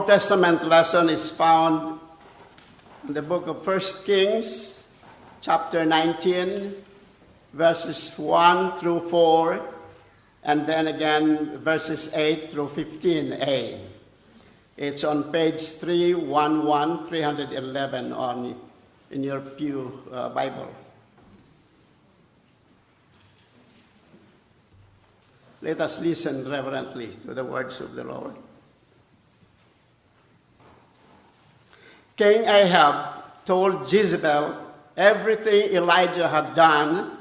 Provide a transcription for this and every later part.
Old Testament lesson is found in the book of 1 Kings, chapter 19, verses 1 through 4, and then again verses 8 through 15a. It's on page 311 in your pew Bible. Let us listen reverently to the words of the Lord. King Ahab told Jezebel everything Elijah had done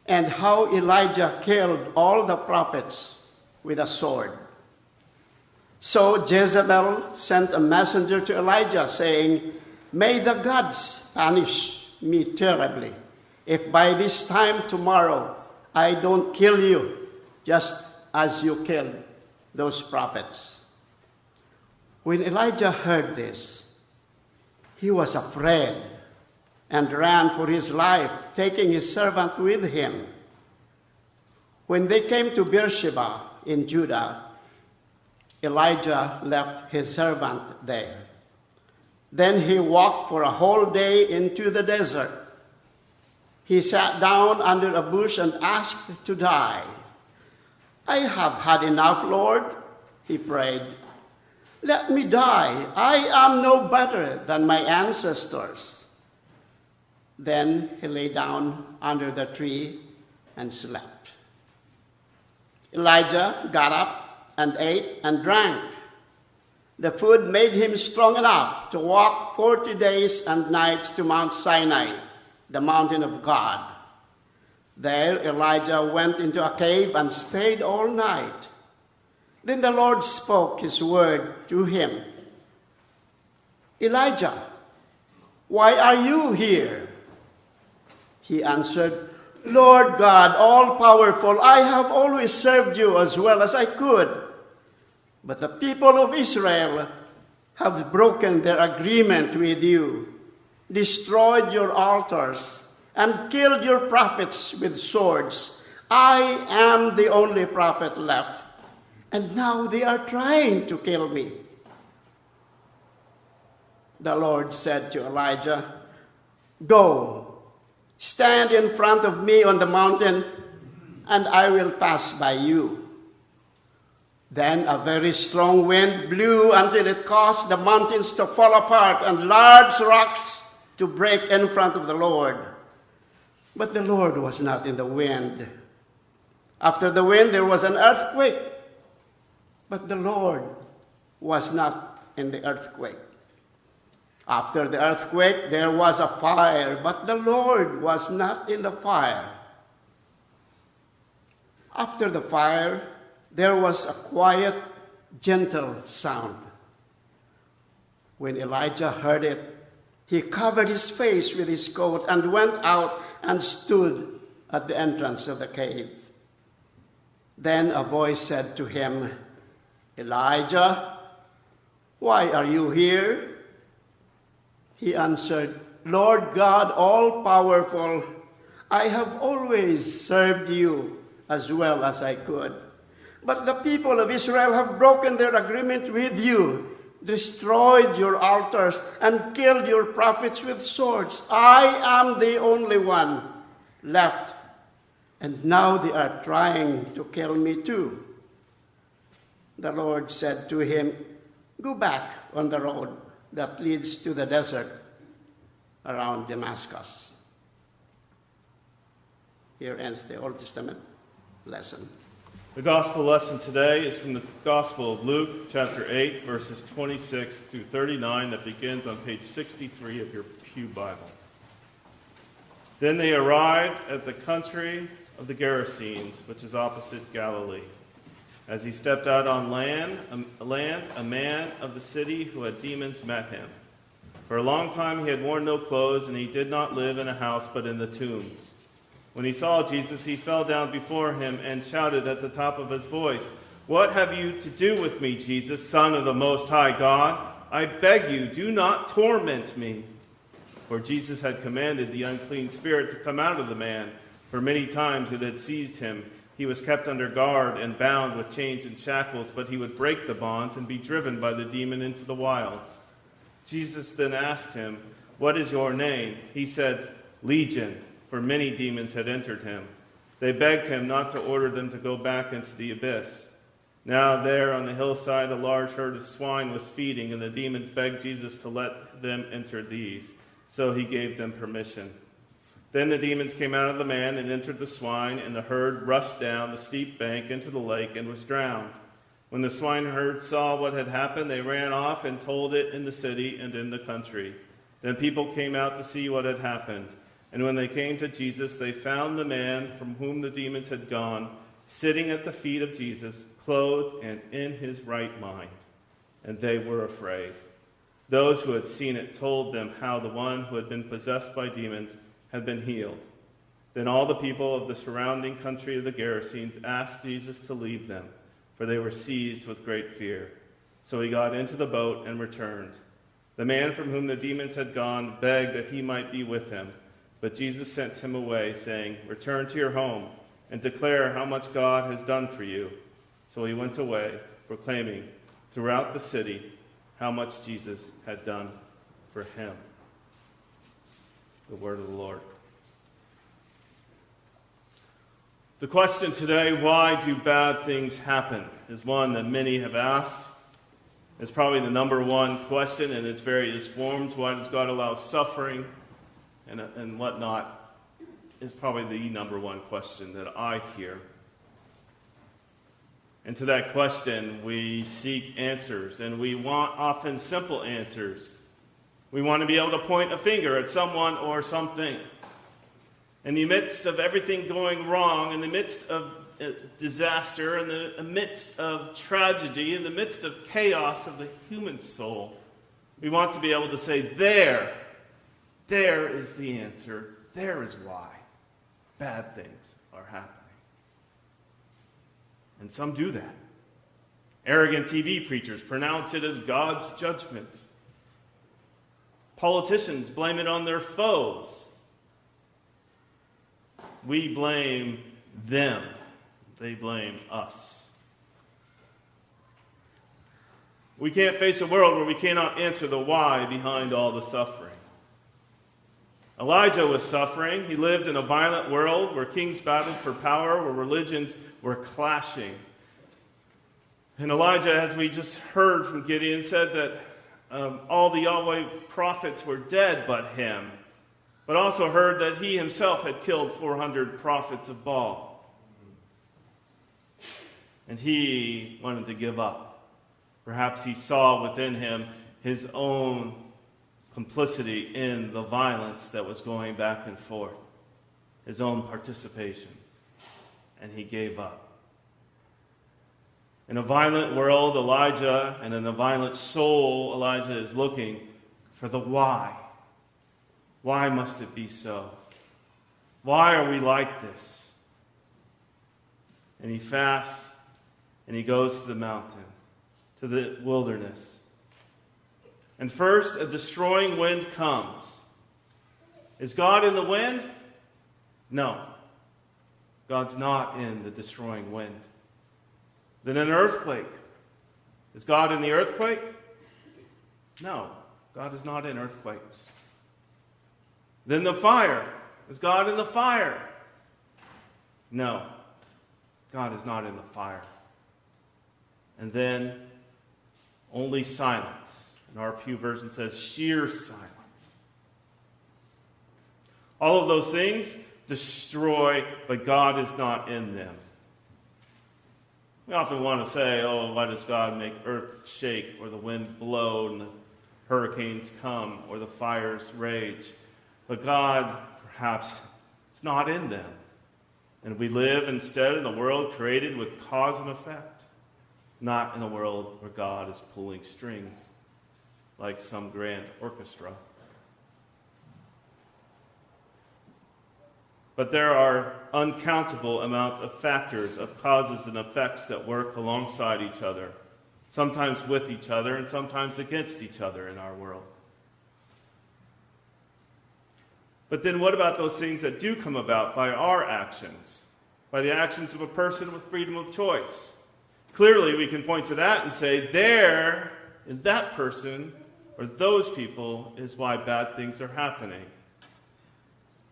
and how Elijah killed all the prophets with a sword. So Jezebel sent a messenger to Elijah saying, "May the gods punish me terribly if by this time tomorrow I don't kill you just as you killed those prophets." When Elijah heard this, he was afraid and ran for his life, taking his servant with him. When they came to Beersheba in Judah, Elijah left his servant there. Then he walked for a whole day into the desert. He sat down under a bush and asked to die. "I have had enough, Lord," he prayed. "Let me die. I am no better than my ancestors." Then he lay down under the tree and slept. Elijah got up and ate and drank. The food made him strong enough to walk 40 days and nights to Mount Sinai, the mountain of God. There Elijah went into a cave and stayed all night. Then the Lord spoke his word to him. "Elijah, why are you here?" He answered, "Lord God, all-powerful, I have always served you as well as I could. But the people of Israel have broken their agreement with you, destroyed your altars, and killed your prophets with swords. I am the only prophet left, and now they are trying to kill me." The Lord said to Elijah, "Go, stand in front of me on the mountain, and I will pass by you." Then a very strong wind blew until it caused the mountains to fall apart and large rocks to break in front of the Lord. But the Lord was not in the wind. After the wind, there was an earthquake, but the Lord was not in the earthquake. After the earthquake, there was a fire, but the Lord was not in the fire. After the fire, there was a quiet, gentle sound. When Elijah heard it, he covered his face with his coat and went out and stood at the entrance of the cave. Then a voice said to him, "Elijah, why are you here?" He answered, "Lord God, all-powerful, I have always served you as well as I could. But the people of Israel have broken their agreement with you, destroyed your altars, and killed your prophets with swords. I am the only one left, and now they are trying to kill me too." The Lord said to him, "Go back on the road that leads to the desert around Damascus." Here ends the Old Testament lesson. The gospel lesson today is from the Gospel of Luke, chapter 8, verses 26 through 39, that begins on page 63 of your pew Bible. Then they arrived at the country of the Gerasenes, which is opposite Galilee. As he stepped out on land, a man of the city who had demons met him. For a long time he had worn no clothes, and he did not live in a house but in the tombs. When he saw Jesus, he fell down before him and shouted at the top of his voice, "What have you to do with me, Jesus, Son of the Most High God? I beg you, do not torment me." For Jesus had commanded the unclean spirit to come out of the man, for many times it had seized him, He was kept under guard and bound with chains and shackles, but he would break the bonds and be driven by the demon into the wilds. Jesus then asked him, "What is your name?" He said, "Legion," for many demons had entered him. They begged him not to order them to go back into the abyss. Now there on the hillside a large herd of swine was feeding, and the demons begged Jesus to let them enter these. So he gave them permission. Then the demons came out of the man and entered the swine, and the herd rushed down the steep bank into the lake and was drowned. When the swineherd saw what had happened, they ran off and told it in the city and in the country. Then people came out to see what had happened. And when they came to Jesus, they found the man from whom the demons had gone, sitting at the feet of Jesus, clothed and in his right mind. And they were afraid. Those who had seen it told them how the one who had been possessed by demons had been healed. Then all the people of the surrounding country of the Gerasenes asked Jesus to leave them, for they were seized with great fear. So he got into the boat and returned. The man from whom the demons had gone begged that he might be with him, but Jesus sent him away, saying, "Return to your home and declare how much God has done for you." So he went away, proclaiming throughout the city how much Jesus had done for him. The word of the Lord. The question today, why do bad things happen, is one that many have asked. It's probably the number one question in its various forms. Why does God allow suffering and whatnot? Is probably the number one question that I hear. And to that question, we seek answers, and we want often simple answers. We want to be able to point a finger at someone or something. In the midst of everything going wrong, in the midst of disaster, in the midst of tragedy, in the midst of chaos of the human soul, we want to be able to say, there is the answer. There is why bad things are happening. And some do that. Arrogant TV preachers pronounce it as God's judgment. Politicians blame it on their foes. We blame them. They blame us. We can't face a world where we cannot answer the why behind all the suffering. Elijah was suffering. He lived in a violent world where kings battled for power, where religions were clashing. And Elijah, as we just heard from Gideon, said that all the Yahweh prophets were dead but him, but also heard that he himself had killed 400 prophets of Baal. And he wanted to give up. Perhaps he saw within him his own complicity in the violence that was going back and forth, his own participation, and he gave up. In a violent world, Elijah, and in a violent soul, Elijah is looking for the why. Why must it be so? Why are we like this? And he fasts, and he goes to the mountain, to the wilderness. And first, a destroying wind comes. Is God in the wind? No. God's not in the destroying wind. Then an earthquake. Is God in the earthquake? No. God is not in earthquakes. Then the fire. Is God in the fire? No. God is not in the fire. And then only silence. And our Pew version says sheer silence. All of those things destroy, but God is not in them. We often want to say, oh, why does God make earth shake, or the wind blow, and the hurricanes come, or the fires rage? But God, perhaps, is not in them. And we live instead in a world created with cause and effect, not in a world where God is pulling strings like some grand orchestra. But there are uncountable amounts of factors, of causes and effects that work alongside each other, sometimes with each other and sometimes against each other in our world. But then what about those things that do come about by our actions, by the actions of a person with freedom of choice. Clearly, we can point to that and say, there, in that person, or those people, is why bad things are happening.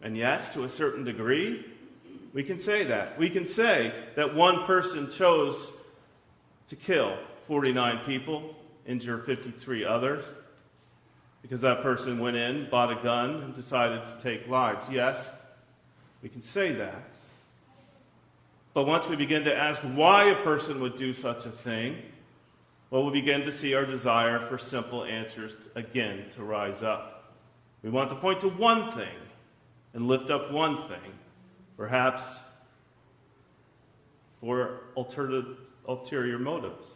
And yes, to a certain degree, we can say that. We can say that one person chose to kill 49 people, injure 53 others, because that person went in, bought a gun, and decided to take lives. Yes, we can say that. But once we begin to ask why a person would do such a thing, well, we begin to see our desire for simple answers again to rise up. We want to point to one thing and lift up one thing, perhaps for ulterior motives.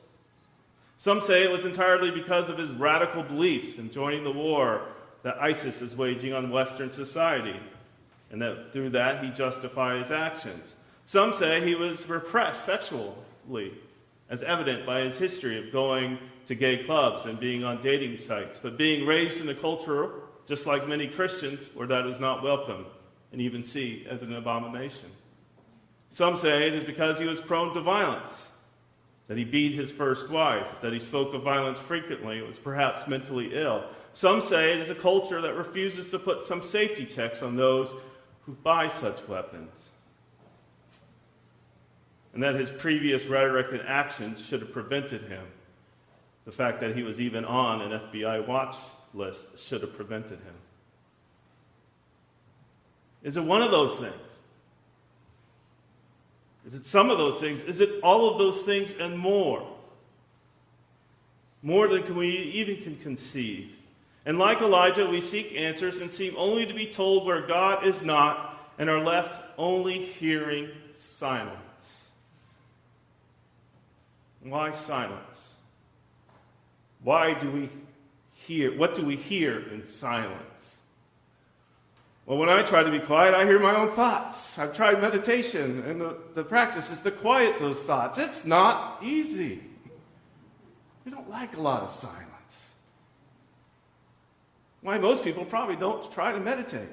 Some say it was entirely because of his radical beliefs in joining the war that ISIS is waging on Western society, and that through that he justified his actions. Some say he was repressed sexually, as evident by his history of going to gay clubs and being on dating sites, but being raised in a culture, just like many Christians, where that is not welcome and even seen as an abomination. Some say it is because he was prone to violence, that he beat his first wife, that he spoke of violence frequently, was perhaps mentally ill. Some say it is a culture that refuses to put some safety checks on those who buy such weapons, and that his previous rhetoric and actions should have prevented him. The fact that he was even on an FBI watch list should have prevented him. Is it one of those things? Is it some of those things? Is it all of those things and more? More than we even can conceive. And like Elijah, we seek answers and seem only to be told where God is not, and are left only hearing silence. Why silence? Why do we hear? What do we hear in silence? Well, when I try to be quiet, I hear my own thoughts. I've tried meditation, and the practice is to quiet those thoughts. It's not easy. We don't like a lot of silence. Why most people probably don't try to meditate.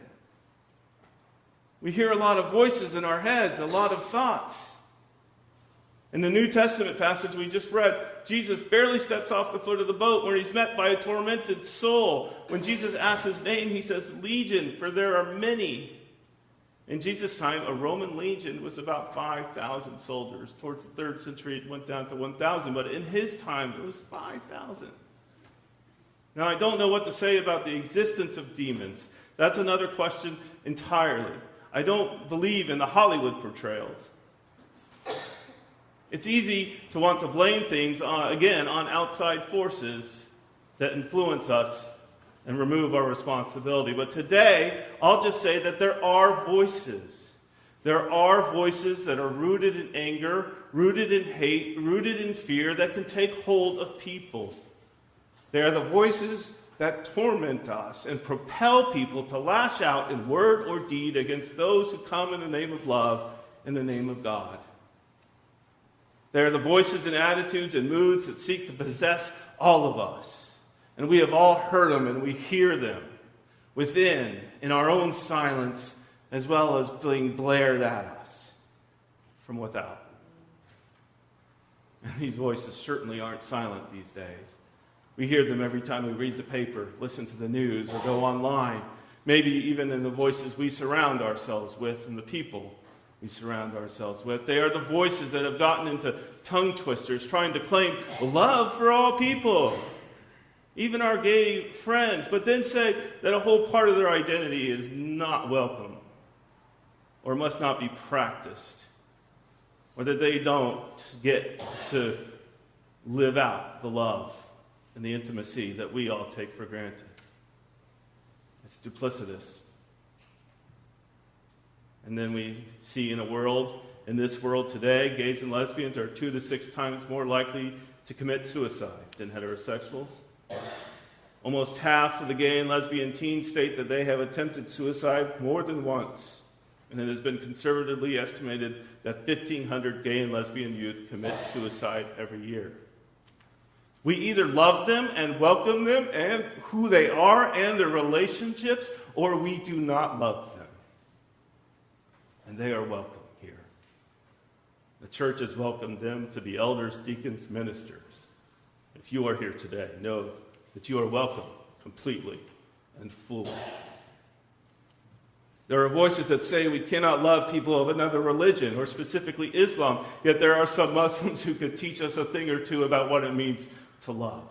We hear a lot of voices in our heads, a lot of thoughts. In the New Testament passage we just read, Jesus barely steps off the foot of the boat when he's met by a tormented soul. When Jesus asks his name, he says, Legion, for there are many. In Jesus' time, a Roman legion was about 5,000 soldiers. Towards the 3rd century, it went down to 1,000, but in his time, it was 5,000. Now, I don't know what to say about the existence of demons. That's another question entirely. I don't believe in the Hollywood portrayals. It's easy to want to blame things, on outside forces that influence us and remove our responsibility. But today, I'll just say that there are voices. There are voices that are rooted in anger, rooted in hate, rooted in fear that can take hold of people. They are the voices that torment us and propel people to lash out in word or deed against those who come in the name of love, in the name of God. They are the voices and attitudes and moods that seek to possess all of us. And we have all heard them and we hear them within, in our own silence, as well as being blared at us from without. And these voices certainly aren't silent these days. We hear them every time we read the paper, listen to the news, or go online. Maybe even in the voices we surround ourselves with and the people we surround ourselves with. They are the voices that have gotten into tongue twisters, trying to claim love for all people, even our gay friends, but then say that a whole part of their identity is not welcome or must not be practiced, or that they don't get to live out the love and the intimacy that we all take for granted. It's duplicitous. And then we see in this world today, gays and lesbians are 2 to 6 times more likely to commit suicide than heterosexuals. Almost half of the gay and lesbian teens state that they have attempted suicide more than once. And it has been conservatively estimated that 1,500 gay and lesbian youth commit suicide every year. We either love them and welcome them and who they are and their relationships, or we do not love them. And they are welcome here. church has welcomed them to be elders, deacons, ministers. If you are here today, know that you are welcome completely and fully. There are voices that say we cannot love people of another religion, or specifically Islam, yet there are some Muslims who could teach us a thing or two about what it means to love,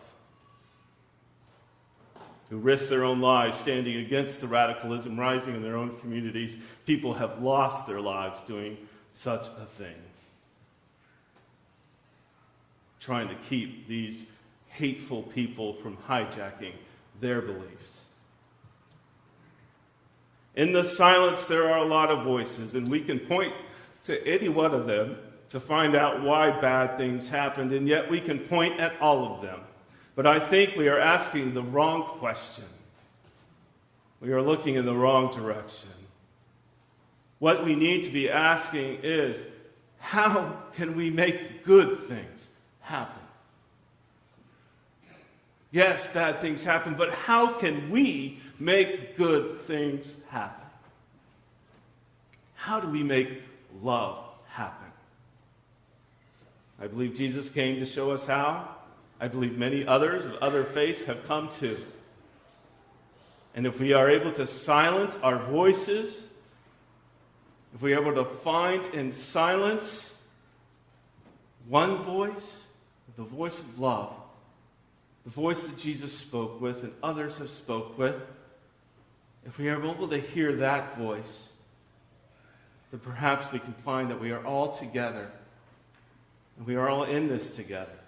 who risk their own lives standing against the radicalism rising in their own communities. People have lost their lives doing such a thing, trying to keep these hateful people from hijacking their beliefs. In the silence, there are a lot of voices, and we can point to any one of them to find out why bad things happened, and yet we can point at all of them. But I think we are asking the wrong question. We are looking in the wrong direction. What we need to be asking is, how can we make good things happen? Yes, bad things happen, but how can we make good things happen? How do we make love happen? I believe Jesus came to show us how. I believe many others of other faiths have come too. And if we are able to silence our voices, if we are able to find in silence one voice, the voice of love, the voice that Jesus spoke with and others have spoke with, if we are able to hear that voice, then perhaps we can find that we are all together, and we are all in this together,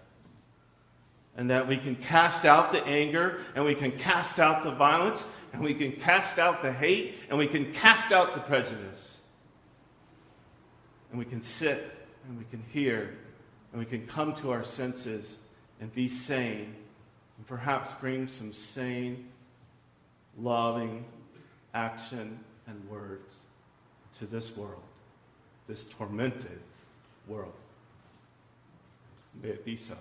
and that we can cast out the anger, and we can cast out the violence, and we can cast out the hate, and we can cast out the prejudice, and we can sit, and we can hear, and we can come to our senses and be sane, and perhaps bring some sane, loving action and words to this world, this tormented world. May it be so.